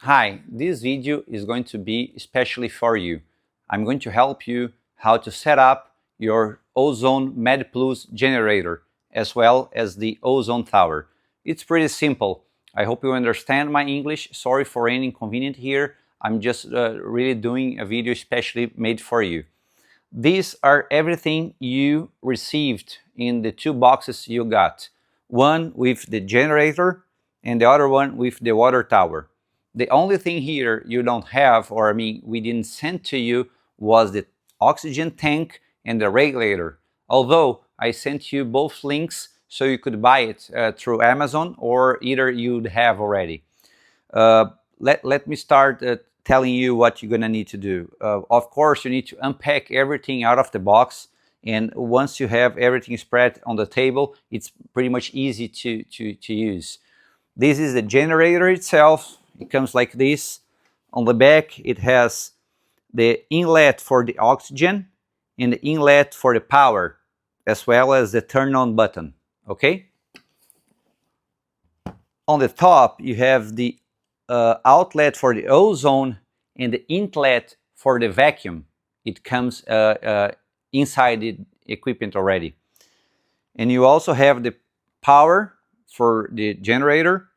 Hi, this video is going to be especially for you. I'm going to help you how to set up your Ozone Medplus generator as well as the ozone tower. It's pretty simple. I hope you understand my English. Sorry for any inconvenience here. I'm just really doing a video especially made for you. These are everything you received in the two boxes you got. One with the generator and the other one with the water tower. The only thing here you don't have, or I mean, we didn't send to you, was the oxygen tank and the regulator. Although I sent you both links so you could buy it through Amazon or either you'd have already. Uh, let me start telling you what you're gonna need to do. Of course, you need to unpack everything out of the box, and once you have everything spread on the table, it's pretty much easy to use. This is the generator itself. It comes like this. On the back, it has the inlet for the oxygen and the inlet for the power, as well as the turn on button. Okay? On the top, you have the outlet for the ozone and the inlet for the vacuum. It comes inside the equipment already. And you also have the power for the generator.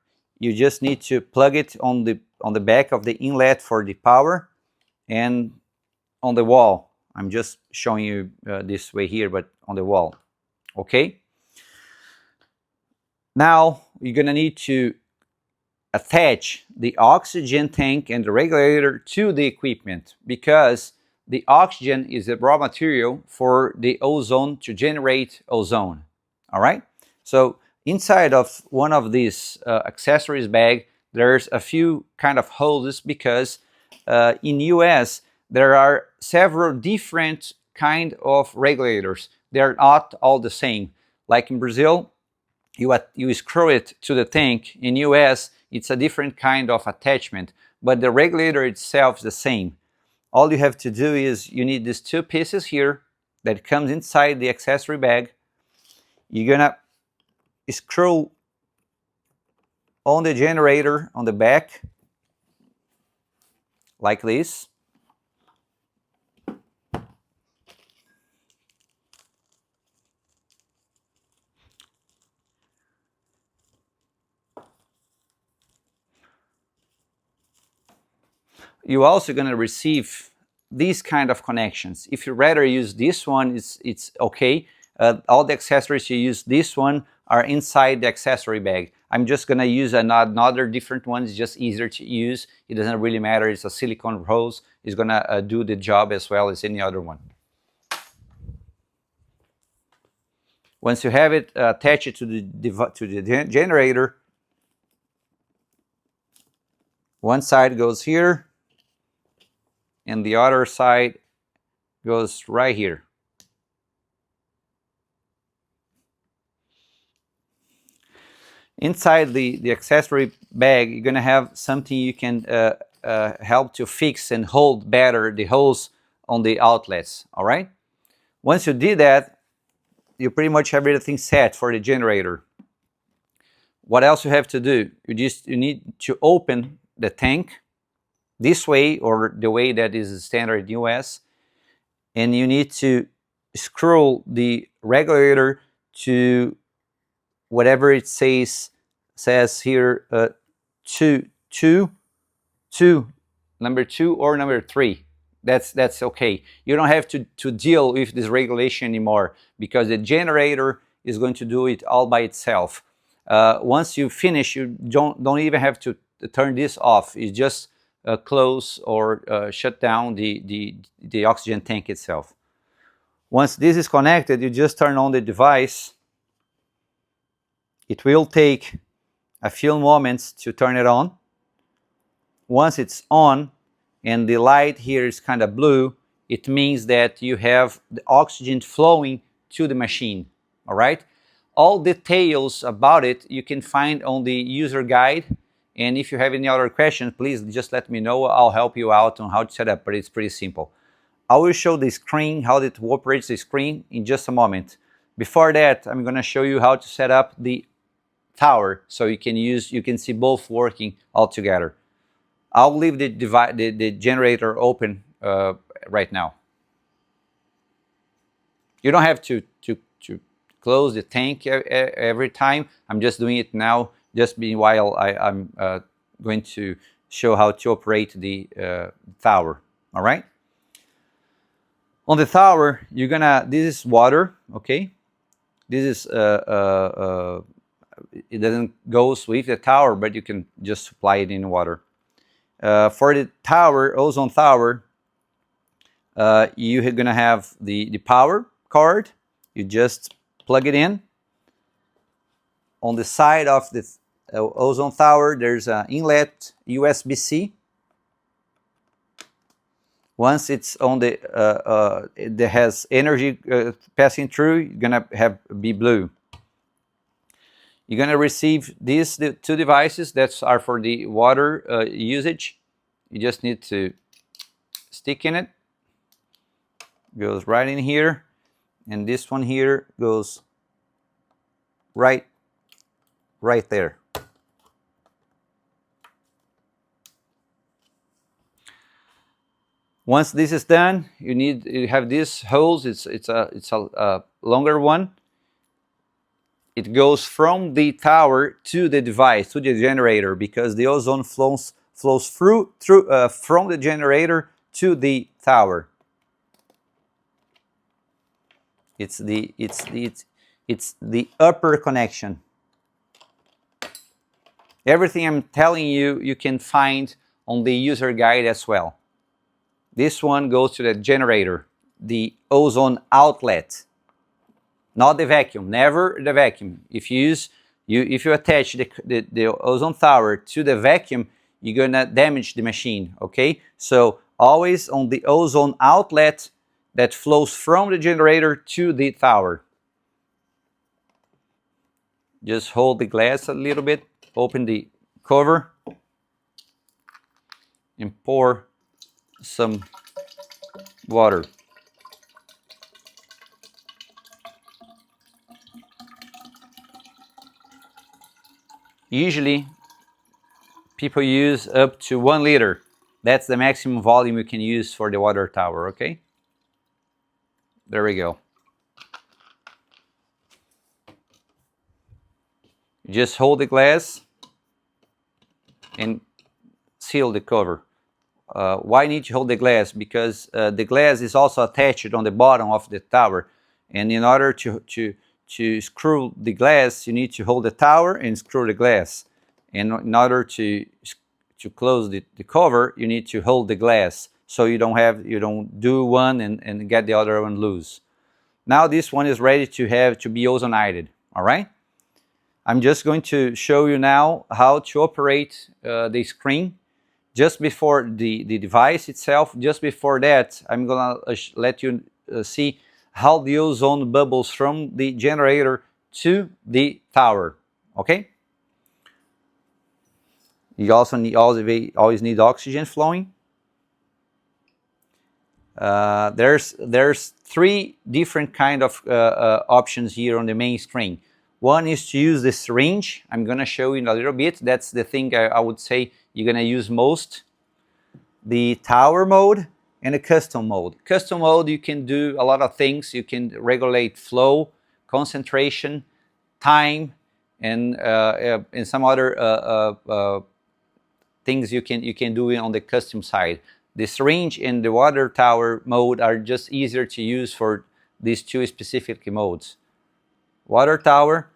You just need to plug it on the back of the inlet for the power and on the wall. I'm just showing you this way here, but on the wall. Okay? Now you're gonna need to attach the oxygen tank and the regulator to the equipment, because the oxygen is the raw material for the ozone to generate ozone. All right, so inside of one of these accessories bag, there's a few kind of holes, because in US there are several different kind of regulators. They're not all the same. Like in Brazil, you screw it to the tank. In US, it's a different kind of attachment, but the regulator itself is the same. All you have to do is you need these two pieces here that comes inside the accessory bag. You're gonna screw on the generator on the back like this. You're also going to receive these kind of connections. If you rather use this one, it's okay. All the accessories you use this one are inside the accessory bag. I'm just going to use another different one. It's just easier to use. It doesn't really matter. It's a silicone hose. It's going to do the job as well as any other one. Once you have it attached to the generator, one side goes here and the other side goes right here. Inside the accessory bag, you're gonna have something you can help to fix and hold better the holes on the outlets. All right. Once you did that, you pretty much have everything set for the generator. What else you have to do? You need to open the tank this way, or the way that is standard in US, and you need to screw the regulator to whatever it says here, number two or number three. That's okay. You don't have to deal with this regulation anymore, because the generator is going to do it all by itself. Once you finish, you don't even have to turn this off. You just close or shut down the oxygen tank itself. Once this is connected, you just turn on the device. It will take a few moments to turn it on. Once it's on and the light here is kind of blue, it means that you have the oxygen flowing to the machine. All right. All details about it you can find on the user guide. And if you have any other questions, please just let me know. I'll help you out on how to set up, but it's pretty simple. I will show the screen, how it operates the screen, in just a moment. Before that, I'm going to show you how to set up the tower so you can see both working all together. I'll leave the generator open right now. You don't have to close the tank every time. I'm just doing it now, just while I'm going to show how to operate the tower. All right. On the tower, you're gonna. This is water. Okay. This is it doesn't go with the tower, but you can just supply it in water. For the tower, ozone tower, you're gonna have the power card. You just plug it in. On the side of the ozone tower, there's an inlet USB-C. Once it's on the it has energy passing through, you're gonna be blue. You're gonna receive these two devices that are for the water usage. You just need to stick in it. Goes right in here, and this one here goes right there. Once this is done, you have this hose. It's a longer one. It goes from the tower to the device, to the generator, because the ozone flows through from the generator to the tower. It's the upper connection. Everything I'm telling you, you can find on the user guide as well. This one goes to the generator, the ozone outlet, not the vacuum. Never the vacuum. If you attach the ozone tower to the vacuum, you're gonna damage the machine. Okay, so always on the ozone outlet that flows from the generator to the tower. Just hold the glass a little bit, open the cover, and pour some water. Usually people use up to 1 liter. That's the maximum volume you can use for the water tower. Okay, there we go. Just hold the glass and seal the cover. Why need to hold the glass? Because the glass is also attached on the bottom of the tower, and in order to screw the glass, you need to hold the tower and screw the glass. And in order to close the cover, you need to hold the glass, so you don't do one and get the other one loose. Now this one is ready to be ozonized. All right. I'm just going to show you now how to operate the screen. Just before the device itself, just before that, I'm gonna let you see how the ozone bubbles from the generator to the tower. Okay. You also always need oxygen flowing. There's 3 different kind of options here on the main screen. One is to use the syringe. I'm gonna show you in a little bit. That's the thing I would say you're gonna use most. The tower mode and the custom mode. Custom mode, you can do a lot of things. You can regulate flow, concentration, time, and some other things you can do on the custom side. The syringe and the water tower mode are just easier to use for these 2 specific modes. Water tower,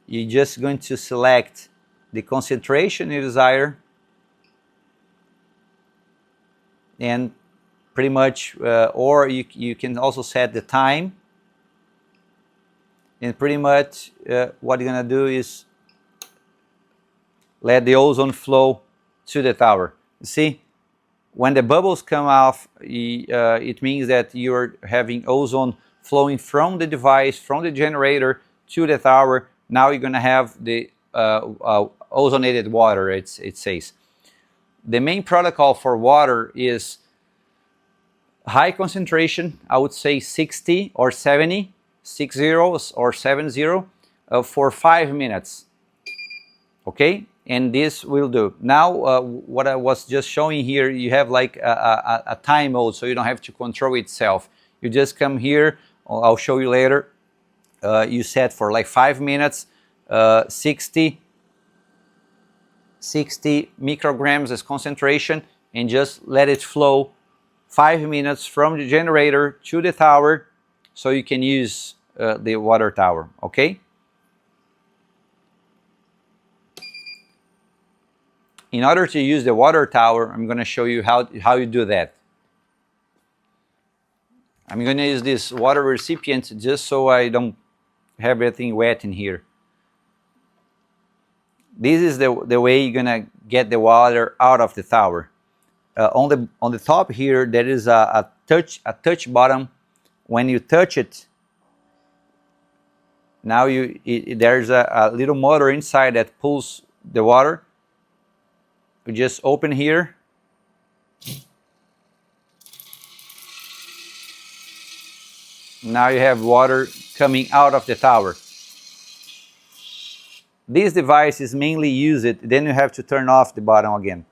you're just going to select the concentration you desire, and pretty much, or you can also set the time, and pretty much what you're gonna do is let the ozone flow to the tower. You see, when the bubbles come off, it means that you're having ozone flowing from the device, from the generator to the tower. Now you're gonna have the ozonated water, it says. The main protocol for water is high concentration. I would say 60 or 70, 60 or 70 for 5 minutes. Okay, and this will do. Now, what I was just showing here, you have like a time mode, so you don't have to control itself. You just come here, I'll show you later. You set for like 5 minutes, 60 micrograms as concentration, and just let it flow 5 minutes from the generator to the tower, so you can use the water tower, okay? In order to use the water tower, I'm going to show you how you do that. I'm going to use this water recipient just so I don't have everything wet in here. This is the way you're going to get the water out of the tower. On the top here, there is a touch button. When you touch it, now there's a little motor inside that pulls the water. You just open here. Now you have water coming out of the tower. This device is mainly used, then you have to turn off the bottom again.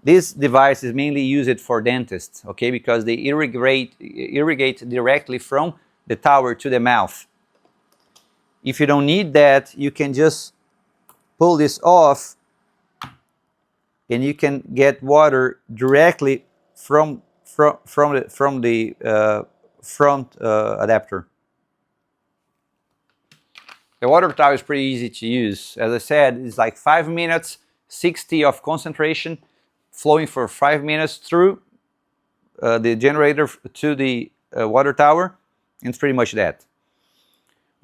This device is mainly used for dentists, okay, because they irrigate directly from the tower to the mouth. If you don't need that, you can just pull this off, and you can get water directly from the front adapter. The water tower is pretty easy to use. As I said, it's like 5 minutes, 60 of concentration, flowing for 5 minutes through the generator to the water tower, and it's pretty much that.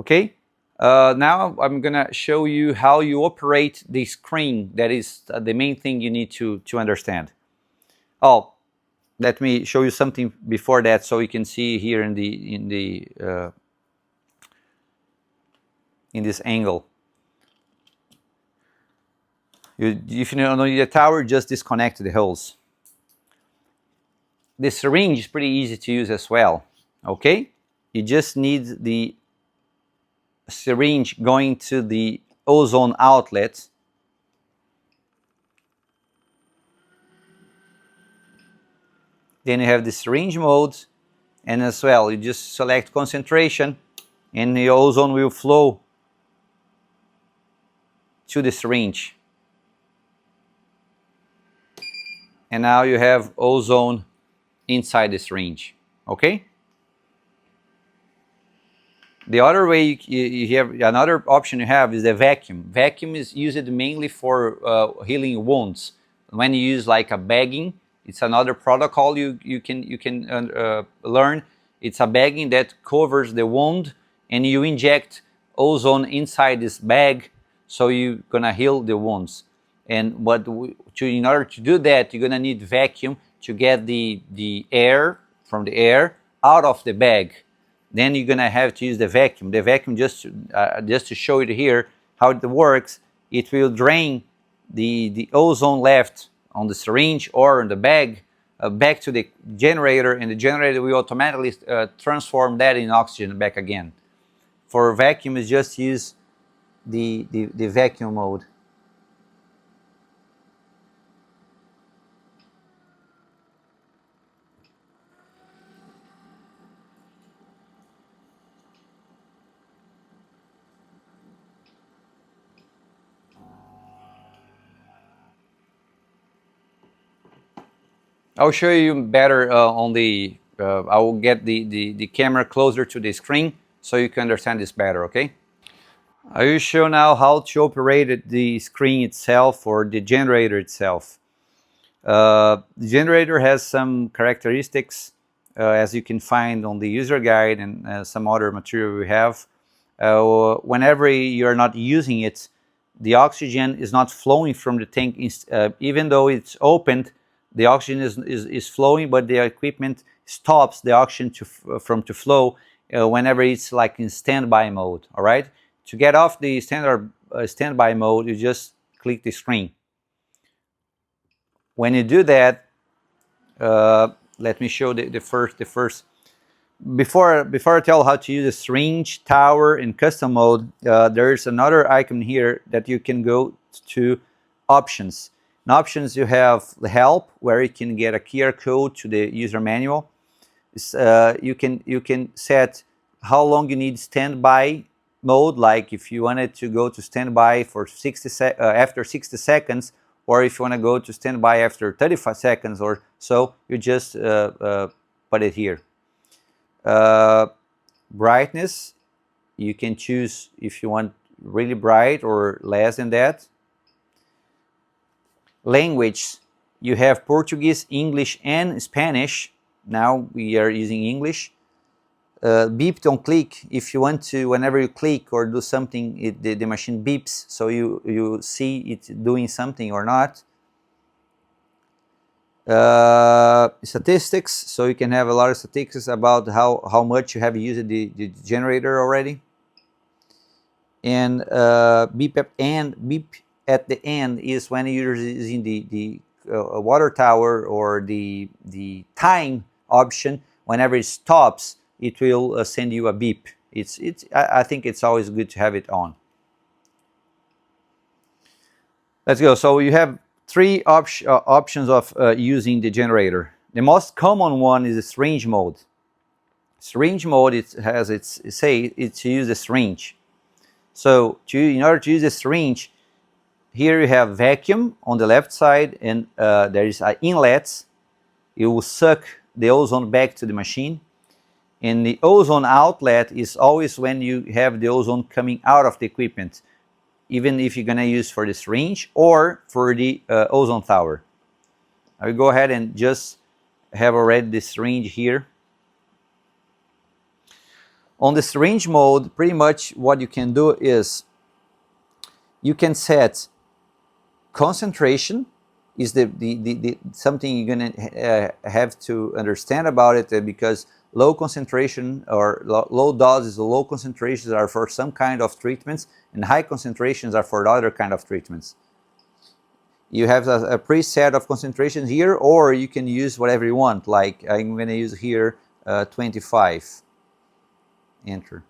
Okay, now I'm gonna show you how you operate the screen. That is the main thing you need to understand. Oh, let me show you something before that, so you can see here in this angle. If you don't need the tower, just disconnect the hose. The syringe is pretty easy to use as well, okay? You just need the syringe going to the ozone outlet. Then you have the syringe mode, and as well, you just select concentration, and the ozone will flow to the syringe. And now you have ozone inside the syringe, okay? The other way you have, another option you have is the vacuum. Vacuum is used mainly for healing wounds. When you use like a bagging, it's another protocol you can learn. It's a bagging that covers the wound, and you inject ozone inside this bag, so you're gonna heal the wounds. And in order to do that, you're gonna need vacuum to get the air from the air out of the bag. Then you're gonna have to use the vacuum. The vacuum, just to show you here how it works, it will drain the ozone left on the syringe or in the bag back to the generator, and the generator will automatically transform that in oxygen back again. For vacuum, is just use the vacuum mode. I'll show you better on the, I will get the camera closer to the screen so you can understand this better, okay? I will show now how to operate the screen itself, or the generator itself. The generator has some characteristics as you can find on the user guide and some other material we have. Whenever you're not using it, the oxygen is not flowing from the tank, even though it's opened. The oxygen is flowing, but the equipment stops the oxygen from to flow whenever it's like in standby mode. All right. To get off the standard standby mode, you just click the screen. When you do that, let me show the first. Before I tell how to use the syringe, tower, and custom mode, there's another icon here that you can go to options. In options, you have the help, where you can get a QR code to the user manual. You can set how long you need standby mode, like if you wanted to go to standby for after 60 seconds, or if you want to go to standby after 35 seconds or so, you just put it here. Brightness, you can choose if you want really bright or less than that. Language, you have Portuguese, English, and Spanish. Now we are using English. Beep, don't click. If you want to, whenever you click or do something, the machine beeps, so you see it doing something or not. Statistics, so you can have a lot of statistics about how much you have used the generator already. And beep at the end is when you're using the water tower, or the time option. Whenever it stops, it will send you a beep. I think it's always good to have it on. Let's go. So you have three options of using the generator. The most common one is the syringe mode. Syringe mode, it's to use the syringe. So in order to use the syringe, here you have vacuum on the left side, and there is inlets. You will suck the ozone back to the machine. And the ozone outlet is always when you have the ozone coming out of the equipment, even if you're going to use for the syringe or for the ozone tower. I will go ahead and just have already the syringe here. On the syringe mode, pretty much what you can do is you can set concentration. Is the something you're gonna have to understand about it, because low concentration or low doses or low concentrations are for some kind of treatments, and high concentrations are for other kind of treatments. You have a preset of concentrations here, or you can use whatever you want. Like I'm going to use here 25. Enter.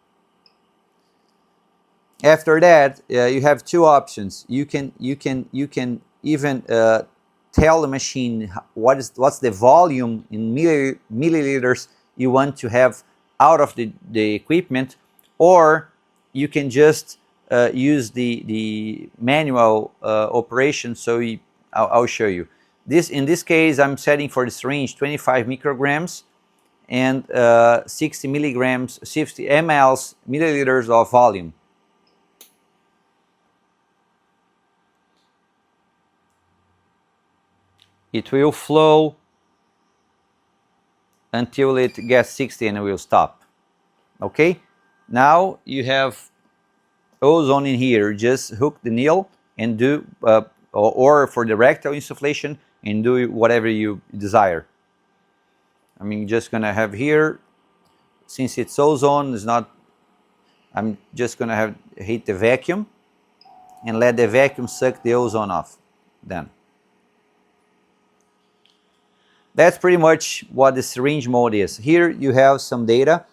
After that, you have two options. You can even tell the machine what's the volume in milliliters you want to have out of the equipment, or you can just use the manual operation. So I'll show you. In this case, I'm setting for the syringe 25 micrograms and 60 milliliters of volume. It will flow until it gets 60 and it will stop. Okay, now you have ozone in here. Just hook the needle and do, or for the rectal insufflation, and do whatever you desire. I'm just gonna have here, since it's ozone, it's not. I'm just gonna hit the vacuum and let the vacuum suck the ozone off. Then. That's pretty much what the syringe mode is. Here you have some data.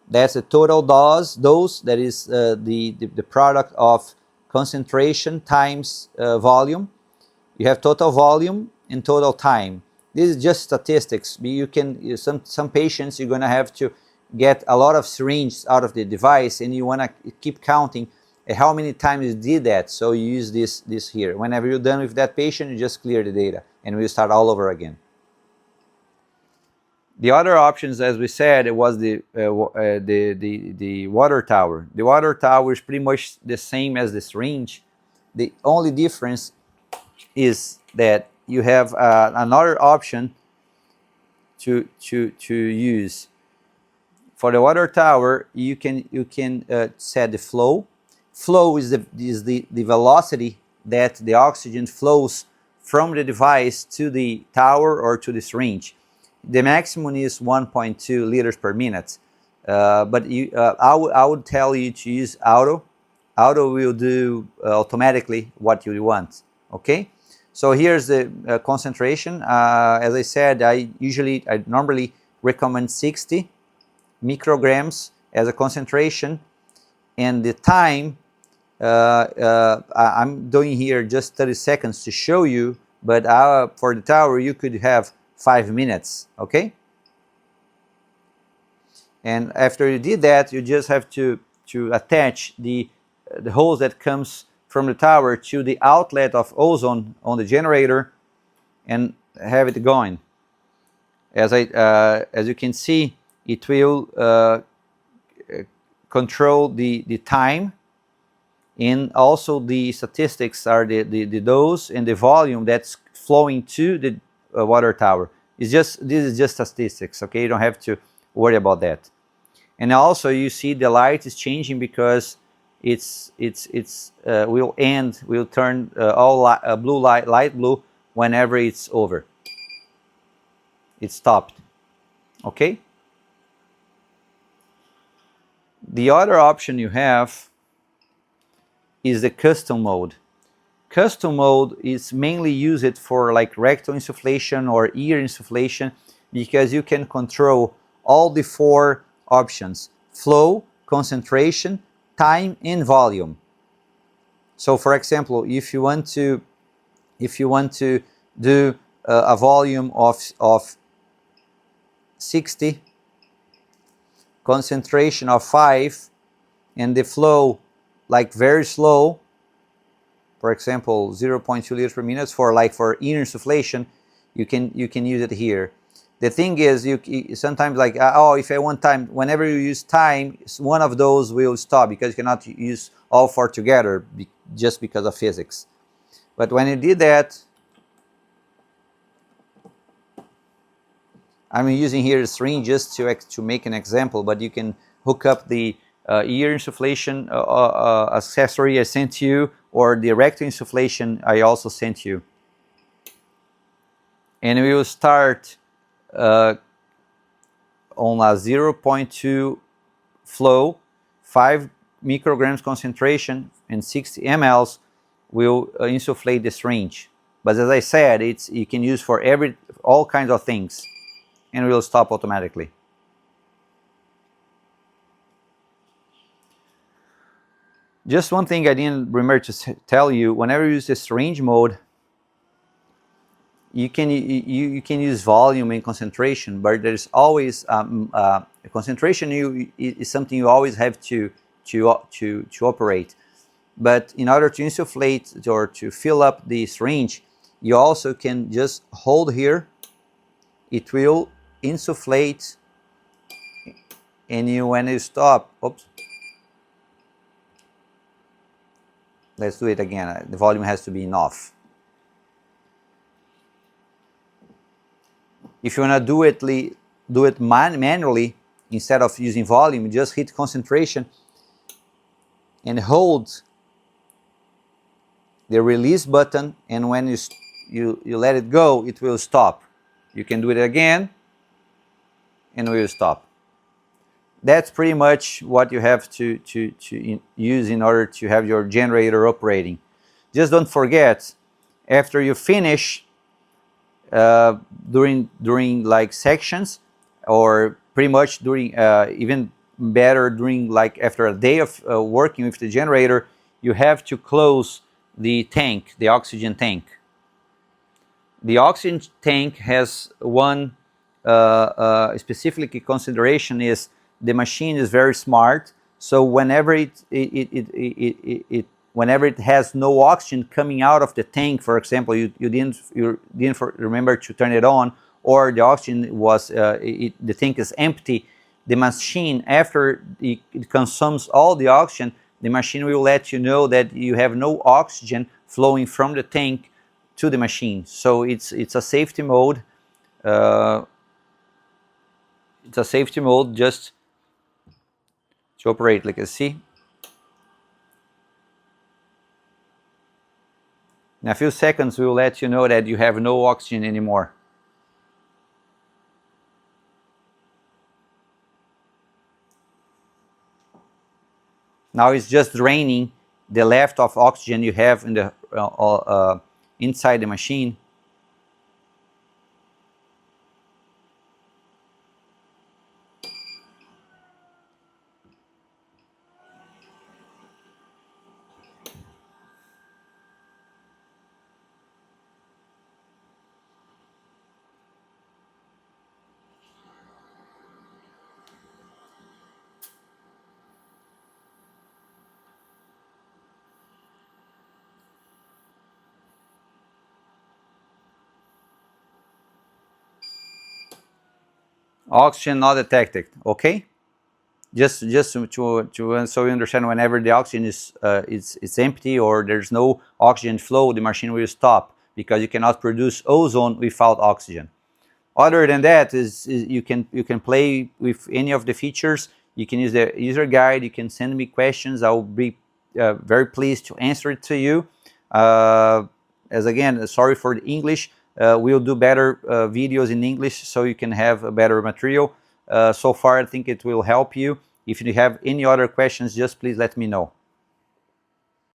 That's a total dose. That is the product of concentration times volume. You have total volume and total time. This is just statistics. Some patients you're gonna have to get a lot of syringes out of the device, and you wanna keep counting how many times you did that. So you use this here. Whenever you're done with that patient, you just clear the data, and we'll start all over again. The other options, as we said, it was the water tower. The water tower is pretty much the same as the syringe. The only difference is that you have another option to use. For the water tower, you can set the flow. Flow is the velocity that the oxygen flows from the device to the tower or to the syringe. The maximum is 1.2 liters per minute, but I would tell you to use auto. Auto will do automatically what you want. Okay, so here's the concentration. As I said, I normally recommend 60 micrograms as a concentration, and the time I'm doing here just 30 seconds to show you, but for the tower you could have 5 minutes, okay? And after you did that, you just have to attach the hose that comes from the tower to the outlet of ozone on the generator and have it going. As you can see, it will control the time, and also the statistics are the dose and the volume that's flowing to the water tower. This is just statistics, okay? You don't have to worry about that. And also you see the light is changing because will turn all blue light blue whenever it's over. It's stopped, okay? The other option you have is the custom mode. Custom mode is mainly used for like rectal insufflation or ear insufflation, because you can control all the 4 options: flow, concentration, time, and volume. So for example, if you want to do a volume of 60, concentration of 5, and the flow like very slow, for example 0.2 liters per minute for ear insufflation, you can use it here. The thing is, you sometimes like, if I want time, whenever you use time, one of those will stop because you cannot use all 4 together just because of physics. But when you did that, I'm using here a syringe just to make an example, but you can hook up the ear insufflation accessory I sent you, or the rectal insufflation I also sent you. And we will start on a 0.2 flow, 5 micrograms concentration, and 60 mLs will insufflate the syringe. But as I said, you can use for all kinds of things, and it will stop automatically. Just one thing I didn't remember to tell you: whenever you use the syringe mode, you can use volume and concentration, but there's always concentration is something you always have to operate. But in order to insufflate or to fill up the syringe, you also can just hold here. It will insufflate, and when you stop, let's do it again. The volume has to be enough. If you want to do it manually, instead of using volume, just hit concentration and hold the release button, and when you let it go, it will stop. You can do it again and it will stop. That's pretty much what you have to use in order to have your generator operating. Just don't forget, after you finish during like sections, or pretty much during even better during like after a day of working with the generator, you have to close the tank, the oxygen tank. The oxygen tank has one specific consideration: is the machine is very smart, so whenever whenever it has no oxygen coming out of the tank, for example, you didn't remember to turn it on, or the oxygen was the tank is empty, the machine, after it consumes all the oxygen, the machine will let you know that you have no oxygen flowing from the tank to the machine. So it's a safety mode. It's a safety mode just to operate. Like you see, in a few seconds we will let you know that you have no oxygen anymore. Now it's just draining the left of oxygen you have in the inside the machine. Oxygen not detected. Okay. Just so you understand, whenever the oxygen is it's empty or there's no oxygen flow, the machine will stop because you cannot produce ozone without oxygen. Other than that, is you can play with any of the features. You can use the user guide. You can send me questions. I'll be very pleased to answer it to you. Uh, as again, sorry for the English. We'll do better videos in English so you can have a better material. So far, I think it will help you. If you have any other questions, just please let me know.